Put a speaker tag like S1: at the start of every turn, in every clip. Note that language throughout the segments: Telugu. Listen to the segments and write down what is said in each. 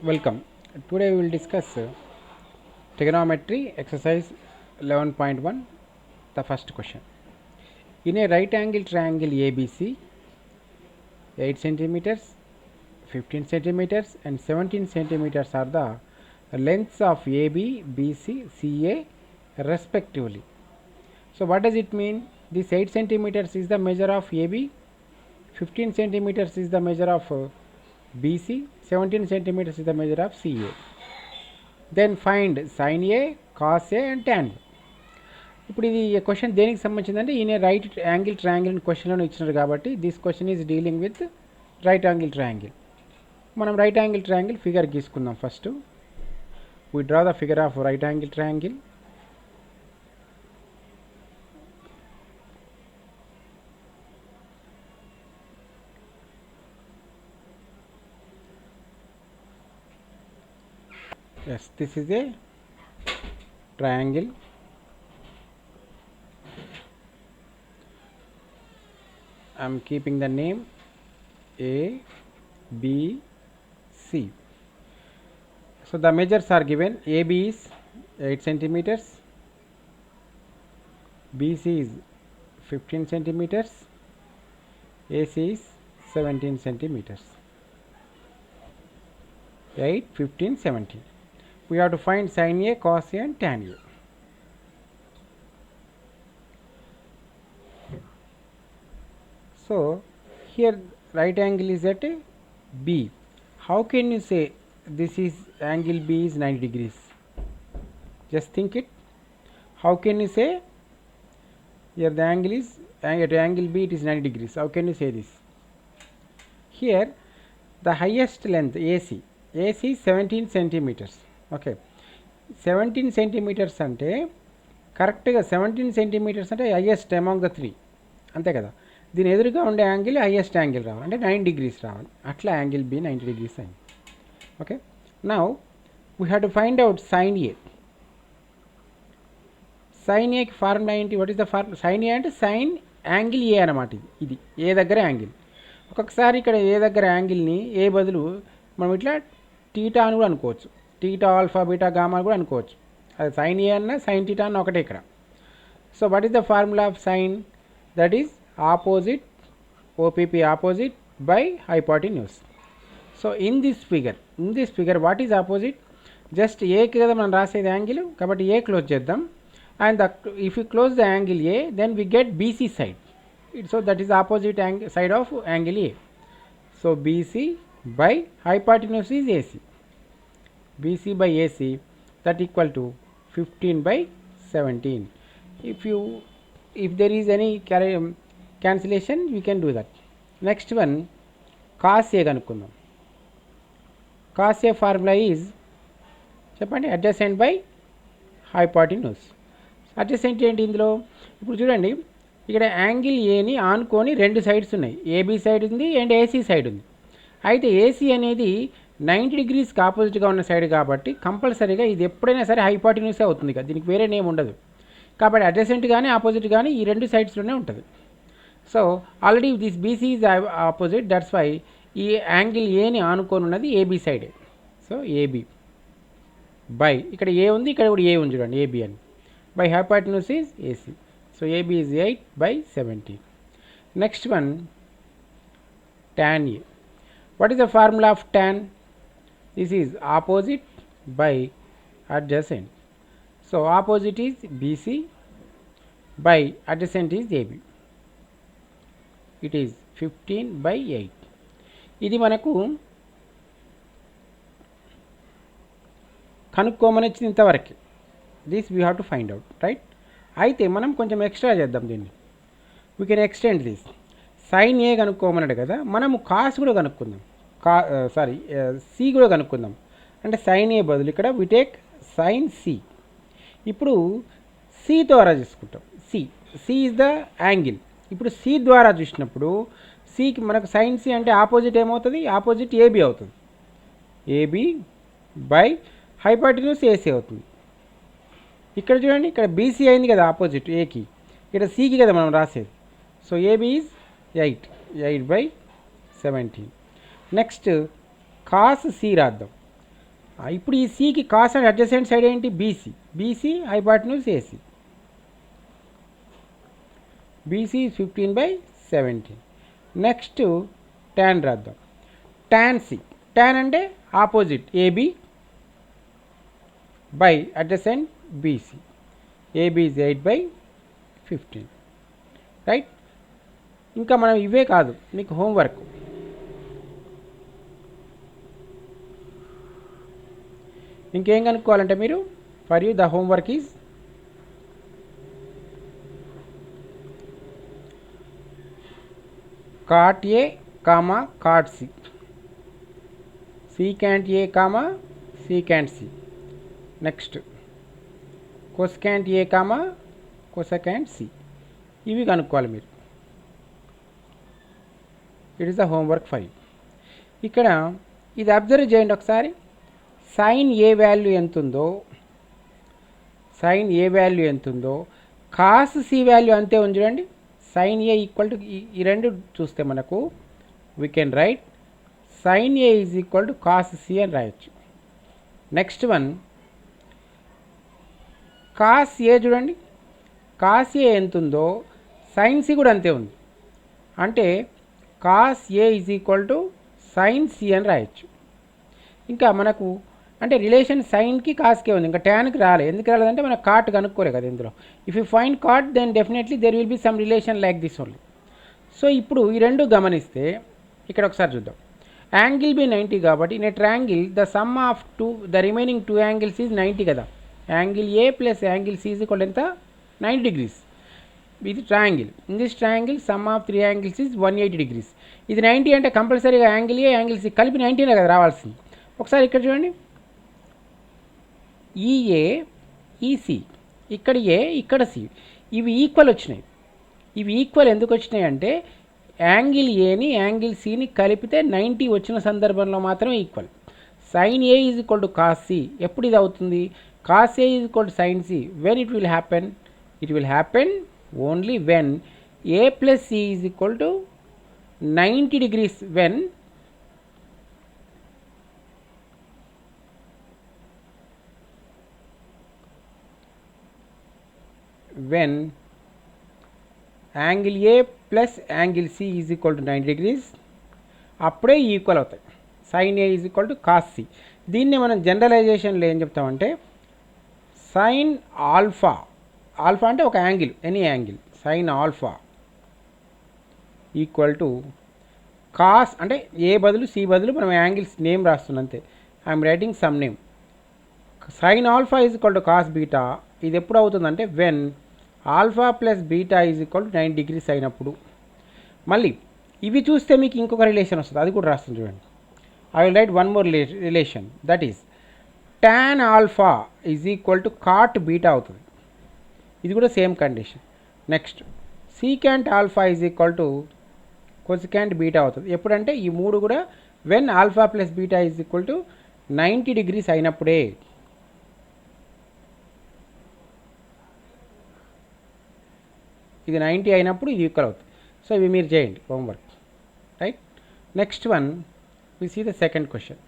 S1: Welcome. Today we will discuss trigonometry exercise 11.1. The first question. In a right angle triangle ABC, 8 centimeters, 15 centimeters and 17 centimeters are the lengths of AB, BC, CA respectively. So what does it mean? This 8 centimeters is the measure of AB, 15 centimeters is the measure of BC, 17 centimeters is the measure of CA. Then find sin A, cos A and tan A. ఇప్పుడు ఇది క్వశ్చన్ దేనికి సంబంధించిందంటే ఈయన రైట్ యాంగిల్ ట్రయాంగిల్ క్వశ్చన్లో ఇచ్చినారు కాబట్టి this question is dealing with right angle triangle. మనం రైట్ యాంగిల్ ట్రయాంగిల్ ఫిగర్ గీసుకుందాం. First we draw the figure of right angle triangle. Yes, this is a triangle. I am keeping the name A, B, C. So the measures are given. AB is 8 centimeters, BC is 15 centimeters, AC is 17 centimeters. 8, 15, 17. We have to find sin A, cos A and tan A. So here right angle is at B. How can you say this is angle B is 90 degrees? Just think it. How can you say here the angle is at angle B it is 90 degrees? How can you say this? Here the highest length AC is 17 centimeters. Okay 17 centimetres అంటే కరెక్ట్గా 17 సెంటీమీటర్స్ అంటే హైయెస్ట్ అమాంగ్ ద 3 అంతే కదా. దీని ఎదురుగా ఉండే యాంగిల్ హైయెస్ట్ యాంగిల్ రావాలి అంటే 9 డిగ్రీస్ రావాలి. అట్లా యాంగిల్ బి 90 డిగ్రీస్ అయింది. Okay now we have to find out sine A. Sine ఏకి ఫార్ములా ఏంటి? What is the formula? Sine A అంటే సైన్ యాంగిల్ ఏ అనమాట. ఇది ఏ దగ్గర యాంగిల్. ఒక్కొక్కసారి ఇక్కడ ఏ దగ్గర యాంగిల్ని ఏ బదులు మనం ఇట్లా టీటా అని కూడా అనుకోవచ్చు. టీటా ఆల్ఫా బీటా గామా కూడా అనుకోవచ్చు. అది సైన్ ఏ అన్న సైన్ టీటా అన్న ఒకటే ఇక్కడ. So what is the formula of sine? That is opposite OPP opposite by hypotenuse. So in this figure what is opposite? Just ఏకి కదా మనం రాసేది యాంగిల్ కాబట్టి ఏ క్లోజ్ చేద్దాం. And if you close the angle A then we get BC side. So that is opposite side of angle A. So BC by hypotenuse is AC. BC by AC that equal to 15 by 17. If there is any cancellation we can do that. Next one cos A కనుక్కుందాం. cos A formula is చెప్పండి adjacent by hypotenuse. adjacent ఏంటి ఇందులో? ఇప్పుడు చూడండి ఇక్కడ యాంగిల్ ఏని ఆనుకొని రెండు సైడ్స్ ఉన్నాయి. ఏబీ సైడ్ ఉంది అండ్ ఏసీ సైడ్ ఉంది. అయితే ఏసీ అనేది 90 డిగ్రీస్కి ఆపోజిట్గా ఉన్న సైడ్ కాబట్టి కంపల్సరీగా ఇది ఎప్పుడైనా సరే హైపోటెన్యూస్ అవుతుంది కదా, దీనికి వేరే నేమ్ ఉండదు. కాబట్టి అడ్జసెంట్ కానీ ఆపోజిట్ కానీ ఈ రెండు సైడ్స్లోనే ఉంటుంది. So already this BC is opposite, that's why ఈ యాంగిల్ ఏని ఆనుకొని ఉన్నది ఏబీ సైడే. సో ఏబీ బై ఇక్కడ ఏ ఉంది, ఇక్కడ కూడా ఏ ఉంది చూడండి ఏబీ అని, by hypotenuse is AC. So AB is 8 by 17. Next one tan A. What is the formula of tan? This is opposite by adjacent. So opposite is BC by adjacent is AB. It is 15 by 8. ఇది మనకు కనుక్కోమని వచ్చింది ఇంతవరకు. This we have to find out right. అయితే మనం కొంచెం ఎక్స్ట్రా చేద్దాం దీన్ని. We can extend this. Sine A కనుక్కోమన్నాడు కదా, మనము కాస్ కూడా కనుక్కుందాం. సి కూడా కనుక్కుందాం. అంటే సైన్ ఏ బదులు ఇక్కడ వి టేక్ సైన్ సి. ఇప్పుడు సి ద్వారా చూసుకుంటాం. C is the angle. ఇప్పుడు సి ద్వారా చూసినప్పుడు సికి మనకు సైన్ సి అంటే ఆపోజిట్ ఏమవుతుంది? ఆపోజిట్ ఏబీ అవుతుంది. ఏబీ బై హైపోటెన్యూస్ ఏసీ అవుతుంది. ఇక్కడ చూడండి ఇక్కడ బీసీ అయింది కదా ఆపోజిట్ ఏకి, ఇక్కడ సికి కదా మనం రాసేది. So AB is 8 by 17. Next cos C రాద్దాం. ఇప్పుడు ఈ సికి కాస్ అండ్ అడ్జసెంట్ సైడ్ ఏంటి BC, BC hypotenuse AC. BC 15/17. Next tan రాద్దాం. ట్యాన్ సి, ట్యాన్ అంటే opposite AB by adjacent BC. AB is 8/15. Right. ఇంకా మనం ఇవే కాదు, మీకు హోంవర్క్. ఇంకేం కనుక్కోవాలంటే మీరు, for you the homework is cot A, cot C, secant A, secant C. నెక్స్ట్ cosecant A, cosecant C. ఇవి కనుక్కోవాలి మీరు. It is the homework for you. ఇక్కడ ఇది అబ్జర్వ్ చేయండి ఒకసారి. సైన్ ఏ వాల్యూ ఎంత ఉందో, సైన్ ఏ వాల్యూ ఎంత ఉందో కాస్ సి వాల్యూ అంతే ఉంది చూడండి. సైన్ ఏ ఈక్వల్ టు ఈ రెండు చూస్తే మనకు we can write sine A is equal to cos C అని రాయొచ్చు. నెక్స్ట్ వన్ కాస్ ఏ చూడండి, కాస్ ఏ ఎంత ఉందో సైన్ సి కూడా అంతే ఉంది. అంటే cos A is equal to sine C అని రాయొచ్చు. ఇంకా మనకు అంటే రిలేషన్ సైన్కి కాస్కే ఉంది, ఇంకా ట్యాన్కి రాలేదు. ఎందుకు రాలేదంటే మనం కాట్ కనుక్కోలే కదా ఇందులో. If you find cot then definitely there will be some relation like this only. So ఇప్పుడు ఈ రెండు గమనిస్తే ఇక్కడ ఒకసారి చూద్దాం. యాంగిల్ బి 90 కాబట్టి in a triangle the sum of the remaining 2 angles is 90 కదా. Angle A plus angle C is equal ఎంత 90 degrees. ఇది triangle. In this triangle sum of 3 angles is 180 degrees. ఇది 90 అంటే కంపల్సరీగా యాంగిల్ ఏ యాంగిల్ సి కలిపి 90 కదా రావాల్సింది. ఒకసారి ఇక్కడ చూడండి, ఈఏ ఈసి, ఇక్కడ ఏ ఇక్కడ సి, ఇవి ఈక్వల్ వచ్చినాయి. ఇవి ఈక్వల్ ఎందుకు వచ్చినాయి అంటే యాంగిల్ ఏని యాంగిల్ సిని కలిపితే 90 వచ్చిన సందర్భంలో మాత్రమే equal. Sine A is equal to cos C ఎప్పుడు ఇది అవుతుంది, cos A is equal to sine C. When it will happen, it will happen only when A plus C is equal to 90 degrees. when angle A plus angle C is equal to 90 degrees అప్పుడే ఈక్వల్ అవుతాయి. Sine A is equal to cos C. దీన్ని మనం జనరలైజేషన్లో ఏం చెప్తామంటే సైన్ ఆల్ఫా, ఆల్ఫా అంటే ఒక angle, any angle, sine alpha equal to cos అంటే ఏ బదులు సి బదులు మనం యాంగిల్స్ నేమ్ రాస్తున్నాం అంతే. I'm writing some name. Sine alpha is equal to cos beta. ఇది ఎప్పుడు అవుతుందంటే when alpha plus beta is equal to 90 degrees అయినప్పుడు. మళ్ళీ ఇవి చూస్తే మీకు ఇంకొక రిలేషన్ వస్తుంది, అది కూడా రాస్తుంది చూడండి. I will write one more relation, that is tan alpha is equal to cot beta అవుతుంది. ఇది కూడా same condition. Next secant alpha is equal to cosecant beta అవుతుంది. ఎప్పుడంటే ఈ మూడు కూడా when alpha plus beta is equal to 90 degrees అయినప్పుడే. ఇది 90 అయినప్పుడు ఇది ఈక్వల్ అవుతుంది. సో ఇవి మీరు చేయండి homework. Right. Next one we see the second question.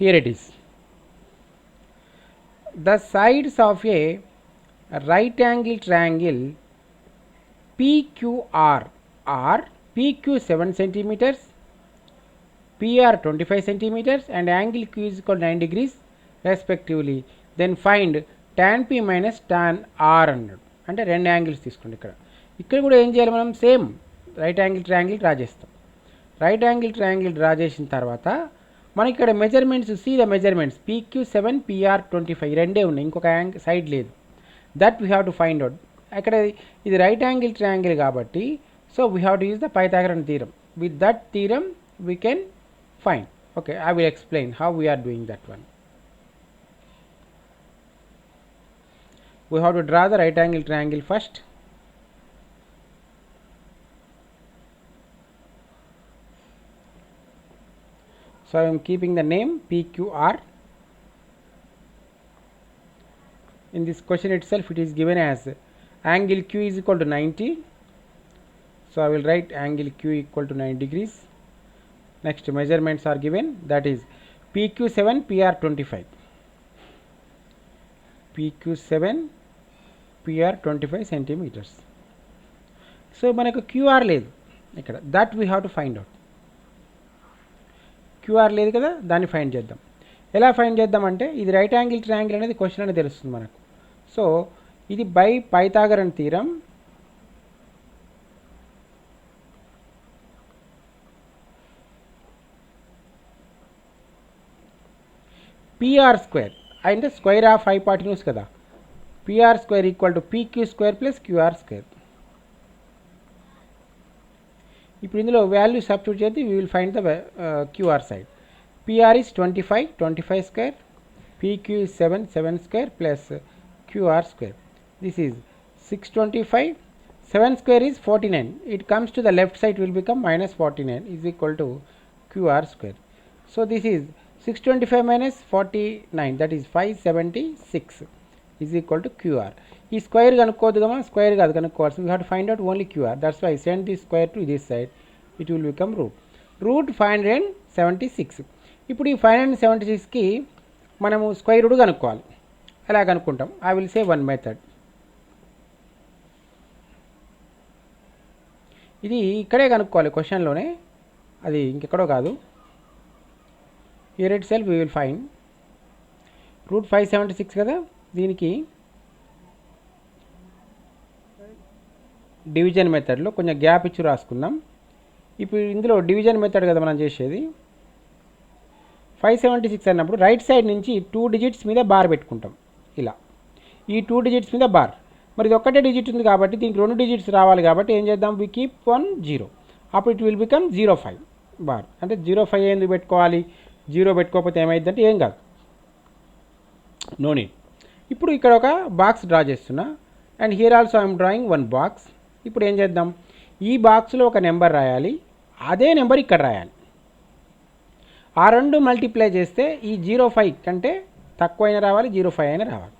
S1: Here it is. The sides of a right angle triangle PQR are PQ 7 centimeters, PR 25 centimeters and angle Q is equal to 9 degrees respectively. Then find tan P minus tan R అన్నాడు. అంటే రెండు యాంగిల్స్ తీసుకోండి. ఇక్కడ కూడా ఏం చేయాలి, మనం same right angle triangle draw చేస్తాం. రైట్ యాంగిల్ ట్రయాంగిల్ డ్రా చేసిన తర్వాత మనకి ఇక్కడ measurements, see the measurements PQ7 PR 25 రెండే ఉన్నాయి, ఇంకొక సైడ్ లేదు. That we have to find out. అక్కడ ఇది రైట్ యాంగిల్ ట్రయాంగిల్ కాబట్టి so we have to use the Pythagorean theorem. With that theorem we can find. Okay, I will explain how we are doing that one. We have to draw the right angle triangle first. So I am keeping the name PQR. In this question itself it is given as angle Q is equal to 90. So I will write angle Q equal to 90 degrees. Next measurements are given, that is PQ7 PR25, PQ7 PR25 centimeters. So మనకు క్యూఆర్ లేదు ఇక్కడ, that we have to find out. QR లేదు కదా, దాన్ని ఫైండ్ చేద్దాం. ఎలా ఫైండ్ చేద్దామంటే ఇది రైట్ యాంగిల్ ట్రయాంగిల్ అనేది క్వశ్చన్ అనేది తెలుస్తుంది మనకు. సో ఇది by Pythagorean theorem, PR square అంటే స్క్వేర్ ఆఫ్ హైపాటిన్యూస్ కదా, PR square equal to PQ square plus QR square. ఇప్పుడు ఇందులో వాల్యూ సబ్స్టిట్యూట్ చేసి we will find the QR side. PR is 25 square, PQ is 7 square plus QR square. This is 625, 7 square is 49. It comes to the left side will become minus 49 is equal to QR square. So this is 625 minus 49, that is 576 is equal to QR. ఈ స్క్వేర్ కనుక్కోదు కదా, స్క్వేర్ కాదు కనుక్కోవాల్సింది. We have to find out only QR. That's why send the square to this side, it will become root 576. ఇప్పుడు ఈ 576కి మనము స్క్వేర్ రూట్ కనుక్కోవాలి. ఎలా కనుక్కుంటాం? I will say one method. ఇది ఇక్కడే కనుక్కోవాలి క్వశ్చన్లోనే, అది ఇంకెక్కడో కాదు. Here itself we will find root 576 కదా, దీనికి డివిజన్ మెథడ్లో కొంచెం గ్యాప్ ఇచ్చి రాసుకుందాం. ఇప్పుడు ఇందులో డివిజన్ మెథడ్ కదా మనం చేసేది. 576 అన్నప్పుడు రైట్ సైడ్ నుంచి 2 digits మీద బార్ పెట్టుకుంటాం. ఇలా ఈ 2 digits మీద బార్. మరి ఇది ఒక్కటే డిజిట్ ఉంది కాబట్టి దీనికి 2 digits రావాలి కాబట్టి ఏం చేద్దాం, వి కీప్ 1 0. అప్పుడు ఇట్ విల్ బికమ్ 05 బార్. అంటే 05 ఎందుకు పెట్టుకోవాలి, 0 పెట్టుకోకపోతే ఏమైందంటే ఏం కాదు, నో నీడ్. ఇప్పుడు ఇక్కడ ఒక బాక్స్ డ్రా చేస్తున్నా, and here also I'm drawing 1 box. ఇప్పుడు ఏం చేద్దాం, ఈ బాక్స్లో ఒక నెంబర్ రాయాలి, అదే నెంబర్ ఇక్కడ రాయాలి. ఆ రెండు మల్టిప్లై చేస్తే ఈ 05 కంటే తక్కువ అయినా రావాలి, 05 అయినా రావాలి.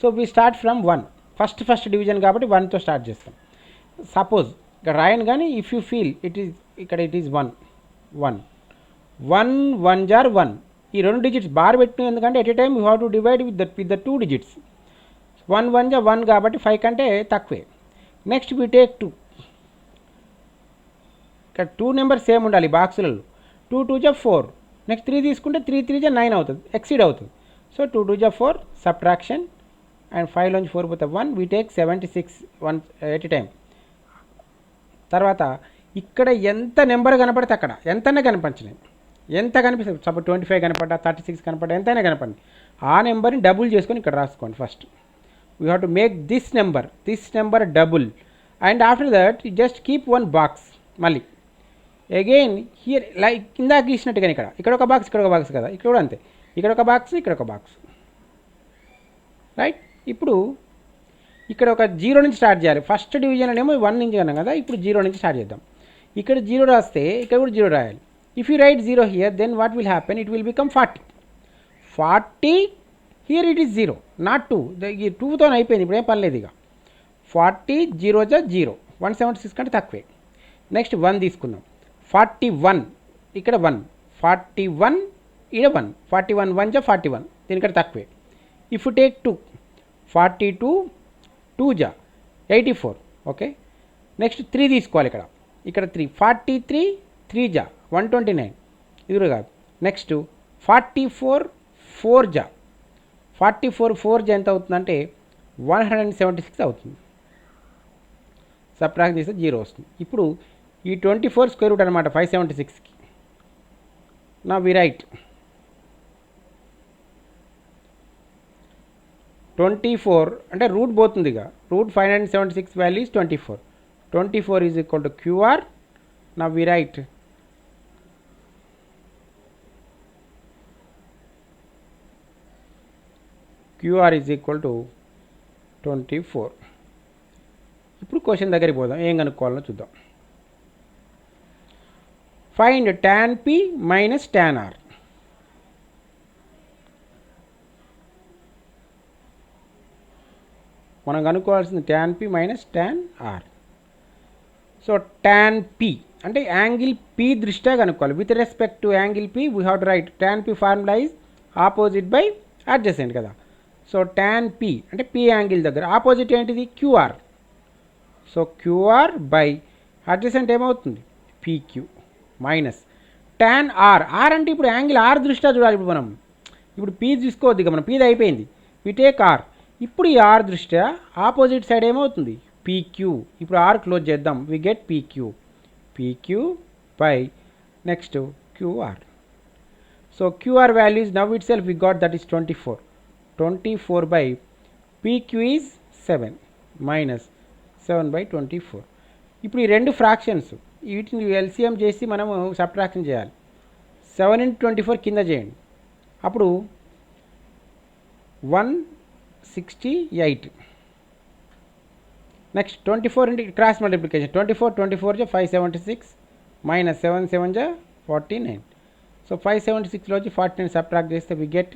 S1: So we start from 1. First division కాబట్టి 1తో స్టార్ట్ చేస్తాం. సపోజ్ ఇక్కడ రాయను కానీ if you feel it is ఇక్కడ ఇట్ ఈస్ 1 1 జార్ 1. ఈ 2 digits బార్ పెట్టిన, ఎందుకంటే at a time you have to divide with the 2 digits. 1 జా 1 కాబట్టి 5 కంటే తక్కువే. Next we take 2. ఇక్కడ 2 నెంబర్స్ సేమ్ ఉండాలి బాక్సులలో. 2 జా 4. నెక్స్ట్ 3 తీసుకుంటే 3 జా 9 అవుతుంది, ఎక్సీడ్ అవుతుంది. సో 2 జా 4 సబ్ట్రాక్షన్, అండ్ 5 లోంచి 4 పోతే 1. We take 76 1 at a time. తర్వాత ఇక్కడ ఎంత నెంబర్ కనపడితే అక్కడ ఎంతైనా కనిపించలేదు, ఎంత కనిపిస్తుంది. సపోజ్ 25 కనపడ్డా, 36 కనపడ్డా, ఎంతైనా కనపడింది, ఆ నెంబర్ని డబుల్ చేసుకొని ఇక్కడ రాసుకోండి. First we have to make this number double, and after that you just keep 1 box. మళ్ళీ అగైన్ హియర్ లైక్ ఇందాక ఇచ్చినట్టుగా ఇక్కడ ఒక బాక్స్, ఇక్కడ ఒక బాక్స్ కదా, ఇక్కడ కూడా అంతే, ఇక్కడ ఒక బాక్స్, ఇక్కడ ఒక బాక్స్, రైట్. ఇప్పుడు ఇక్కడ ఒక 0 నుంచి స్టార్ట్ చేయాలి. ఫస్ట్ డివిజన్ అనేమో 1 నుంచి అన్నాం కదా, ఇప్పుడు 0 నుంచి స్టార్ట్ చేద్దాం. ఇక్కడ 0 రాస్తే ఇక్కడ కూడా 0 రాయాలి. If you write 0 here, then what will happen, it will become 40. Here it is 0 not 2. ఈ 2తో అయిపోయింది, ఇప్పుడు ఏం పని లేదు. ఇక 40 0 జా 0, 176 కంటే తక్కువే. నెక్స్ట్ 1 తీసుకుందాం, 41 ఇక్కడ 1, 41 ఇక్కడ 1, 41 1 జా 41, దీనికంటే తక్కువే. ఇఫ్ యూ టేక్ 2, 42 2 జా 84, ఓకే. నెక్స్ట్ 3 తీసుకోవాలి, ఇక్కడ 3, 43 3 జా 129, ఇది కాదు. నెక్స్ట్ 44 4 జా 44 జా ఎంత అవుతుందంటే 176 అవుతుంది. సబ్ట్రాక్ట్ చేస్తే 0 వస్తుంది. ఇప్పుడు ఈ 24 స్క్వేర్ రూట్ అనమాట 576కి. నా వి రైట్ 24 అంటే రూట్ పోతుంది. ఇక root 576 value is 24 is equal to QR. నా we write QR is equal to 24. ఇప్పుడు క్వశ్చన్ దగ్గరికి పోదాం, ఏం కనుక్కోవాలో చూద్దాం. Find tan P minus tan R. మనం కనుక్కోవాల్సింది tan P minus tan R. So tan p అంటే యాంగిల్ p దృష్ట్యా కనుక్కోవాలి. With respect to angle p we have to write tan p formula is opposite by adjacent కదా. సో tan p అంటే p యాంగిల్ దగ్గర ఆపోజిట్ ఏంటిది qr. So qr by adjacent ఏమవుతుంది pq minus tan r. r అంటే ఇప్పుడు యాంగిల్ r దృష్ట్యా చూడాలి. ఇప్పుడు మనం ఇప్పుడు p తీసుకోవద్దు ఇక మనం pది అయిపోయింది. We take r. ఇప్పుడు ఈ r దృష్ట్యా ఆపోజిట్ సైడ్ ఏమవుతుంది pq. ఇప్పుడు r క్లోజ్ చేద్దాం. We get pq by next qr. So qr value is now itself we got that is 24 by pq is 7 minus 7/24. ఇప్పుడు ఈ రెండు ఫ్రాక్షన్స్ వీటిని ఎల్సిఎం చేసి మనము సబ్ట్రాక్షన్ చేయాలి. 7 × 24 కింద చేయండి. అప్పుడు 168. Next 24 into cross multiplication 24 576 minus 7 7 49. So 576లో 49 సబ్ట్రాక్ట్ చేస్తే we get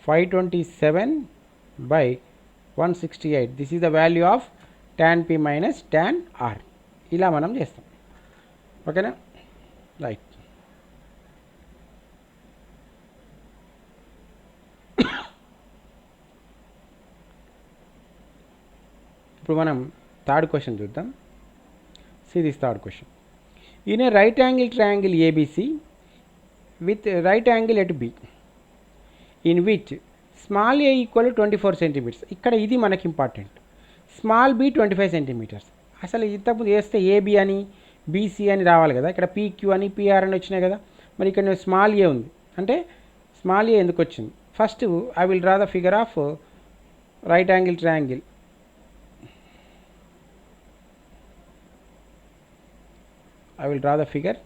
S1: 527/168. This is the value of tan p minus tan r. ఇలా మనం చేస్తాం. ఓకేనా రైట్. ఇప్పుడు మనం థర్డ్ క్వశ్చన్ చూద్దాం. See this third question. In a right angle triangle ABC with right angle at B in which small a equal 24 centimetres. ఇక్కడ ఇది మనకి ఇంపార్టెంట్. Small b 25 centimetres. అసలు ఇంతకుముందు వేస్తే ఏబి అని బీసీ అని రావాలి కదా. ఇక్కడ పీక్యూ అని పిఆర్ అని వచ్చినాయి కదా. మరి ఇక్కడ స్మాల్ ఏ ఉంది అంటే స్మాల్ ఏ ఎందుకు వచ్చింది? First I will draw the figure of right angle triangle. I will draw the figure.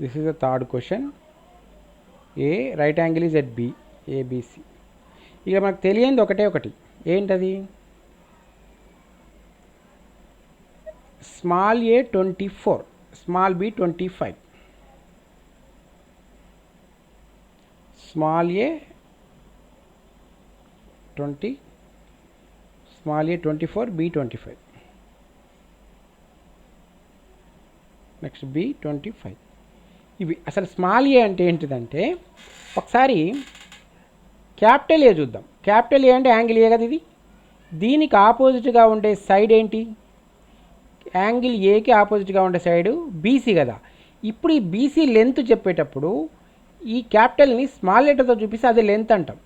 S1: This is the third question. A right angle is at B, ABC. ఇక మనకు తెలియంది ఒకటి ఏంటది? Small a 24, small b 25. Small a 20, small a 24, b 25. Next b 25. ఇవి అసలు స్మాల్ ఏ అంటే ఏంటిదంటే ఒకసారి క్యాపిటల్ ఏ చూద్దాం. క్యాపిటల్ ఏ అంటే యాంగిల్ ఏ కదా ఇది. దీనికి ఆపోజిట్గా ఉండే సైడ్ ఏంటి? యాంగిల్ ఏకి ఆపోజిట్గా ఉండే సైడు బీసీ కదా. ఇప్పుడు ఈ బీసీ లెంత్ చెప్పేటప్పుడు ఈ క్యాపిటల్ని స్మాల్ లెటర్తో చూపిస్తే అది లెంత్ అంటాం.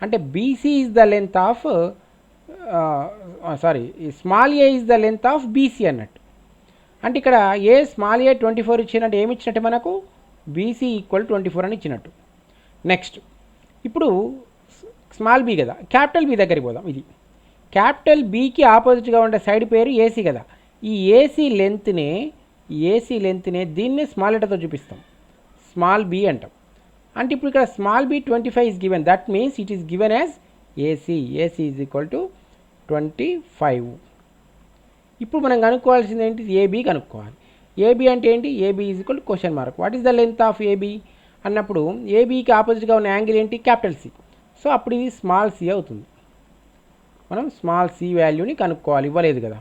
S1: అంటే BC is the length of small A is the length of BC అన్నట్టు. అంటే ఇక్కడ ఏ స్మాల్ ఏ 24 ఇచ్చినట్టు ఏమి ఇచ్చినట్టు మనకు బీసీ ఈక్వల్ 24 అని ఇచ్చినట్టు. నెక్స్ట్ ఇప్పుడు స్మాల్ బీ కదా, క్యాపిటల్ బీ దగ్గరికి పోదాం. ఇది క్యాపిటల్ బీకి ఆపోజిట్గా ఉండే సైడ్ పేరు ఏసీ కదా. ఈ ఏసీ లెంత్నే దీన్నే స్మాల్ లెటర్తో చూపిస్తాం, స్మాల్ బీ అంటాం. అంటే ఇప్పుడు ఇక్కడ small b 25 is given. That means it is given as AC. AC is equal to 25. ఇప్పుడు మనం కనుక్కోవాల్సింది ఏంటి? ఏబీ కనుక్కోవాలి. ఏబీ అంటే ఏంటి? AB is equal to question mark. What is the length of AB అన్నప్పుడు ఏబీకి ఆపోజిట్గా ఉన్న యాంగిల్ ఏంటి? Capital C. సో అప్పుడు ఇది స్మాల్ సి అవుతుంది. మనం స్మాల్ సి వాల్యూని కనుక్కోవాలి. ఇవ్వలేదు కదా.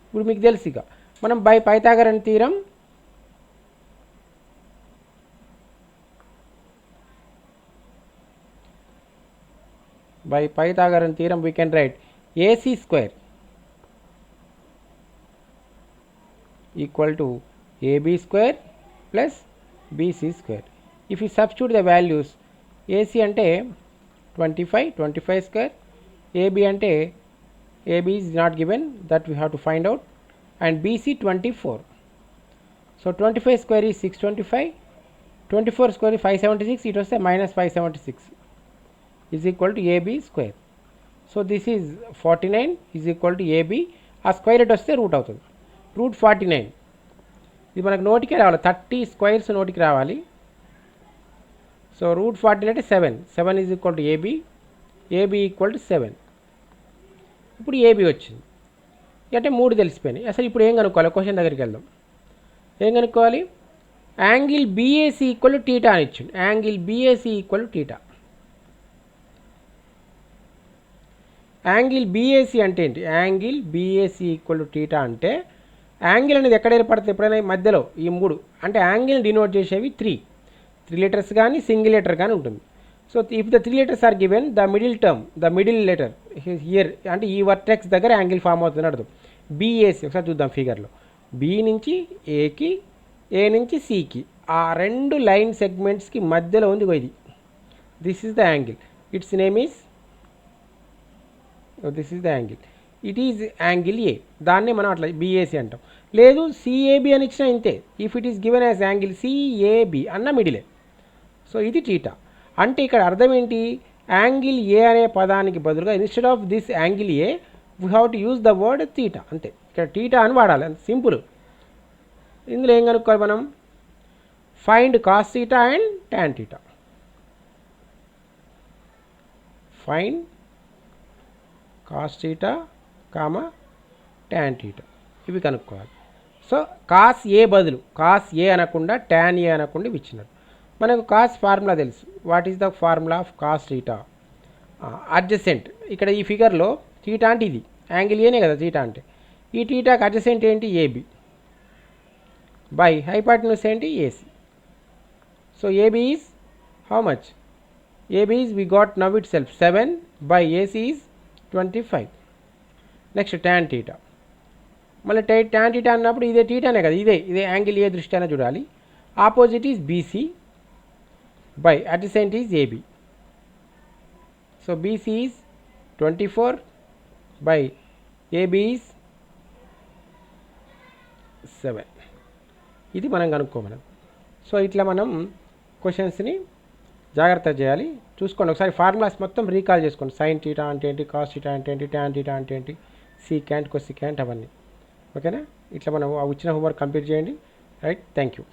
S1: ఇప్పుడు మీకు తెలుసు ఇక మనం by Pythagorean theorem we can write AC square equal to AB square plus BC square. If you substitute the values, AC ante 25 square, AB ante AB is not given, that we have to find out, and BC 24. So 25 square is 625, 24 square is 576, it was a minus 576 is equal to AB square. So this is 49 is equal to AB. ఆ స్క్వేర్ రూట్ వస్తే రూట్ అవుతుంది. రూట్ 49 ఇది మనకు నోటికి రావాలి. 30 స్క్వేర్స్ నోటికి రావాలి. సో రూట్ 49 అంటే 7 is equal to AB. AB equal to 7. ఇప్పుడు ఏబీ వచ్చింది. అంటే 3 తెలిసిపోయినాయి. అసలు ఇప్పుడు ఏం కనుక్కోవాలి? క్వశ్చన్ దగ్గరికి వెళ్దాం. ఏం కనుక్కోవాలి? Angle BAC equal to theta అని ఇచ్చింది. Angle BAC equal to theta. Angle BAC అంటే ఏంటి? Angle BAC equal to theta అంటే యాంగిల్ అనేది ఎక్కడ ఏర్పడుతుంది? ఎప్పుడైనా మధ్యలో ఈ 3 అంటే యాంగిల్ డినోట్ చేసేవి 3 లెటర్స్ కానీ సింగిల్ లెటర్ కానీ ఉంటుంది. So if the 3 letters are given, the middle letter here అంటే ఈ వర్టెక్స్ దగ్గర యాంగిల్ ఫామ్ అవుతుంది అర్థం. బీఏసీ ఒకసారి చూద్దాం ఫిగర్లో. బి నుంచి ఏకి, ఏ నుంచి సికి, ఆ 2 లైన్ సెగ్మెంట్స్కి మధ్యలో ఉంది ఇది. This is the angle. Its name is this is the angle. It is angle A. దాన్నే మనం అట్లా బీఏసీ అంటాం. లేదు సిఏబి అని ఇచ్చినా ఇంతే. If it is given as angle CAB అన్న మిడిలే. సో ఇది టీటా. అంటే ఇక్కడ అర్థం ఏంటి? యాంగిల్ ఏ అనే పదానికి బదులుగా instead of this angle A we have to use the word theta. అంతే, ఇక్కడ టీటా అని వాడాలి, అంత సింపుల్. ఇందులో ఏం కనుక్కోవాలి మనం? Find cos theta and tan theta. Find cos theta comma tan theta, ఇవి కనుక్కోవాలి. సో కాస్ ఏ బదులు కాస్ ఏ అనకుండా టాన్ ఏ అనకుండా ఇవి ఇచ్చినారు. మనకు కాస్ ఫార్ములా తెలుసు. What is the formula of cos theta? Adjacent. ఇక్కడ ఈ ఫిగర్లో థీటా అంటే ఇది యాంగిల్ ఏనే కదా థీటా అంటే. ఈ థీటాకి అడ్జసెంట్ ఏంటి? ఏబి బై హైపాటన్యూస్ ఏంటి? AC. So AB is how much? AB is we got now itself 7 by AC is 25. Next tan theta. మళ్ళీ టాన్ థీటా అన్నప్పుడు ఇదే థీటానే కదా, ఇదే యాంగిల్ ఏ దృష్ట్యాన చూడాలి. Opposite is BC by adjacent is AB. So BC is 24 by AB is 7. ఇది మనం కనుక్కోమనం. సో ఇట్లా మనం క్వశ్చన్స్ని జాగ్రత్త చేయాలి. చూసుకోండి ఒకసారి ఫార్ములాస్ మొత్తం రీకాల్ చేసుకోండి. సైన్ థీటా అంటే ఏంటి, కాస్ థీటా అంటే ఏంటి, టాన్ థీటా అంటే ఏంటి, సీకాంట్ కొసికాంట్ అవన్నీ. ఓకేనా? ఇట్లా మనం వచ్చిన హోంవర్క్ కంప్లీట్ చేయండి. Right, thank you.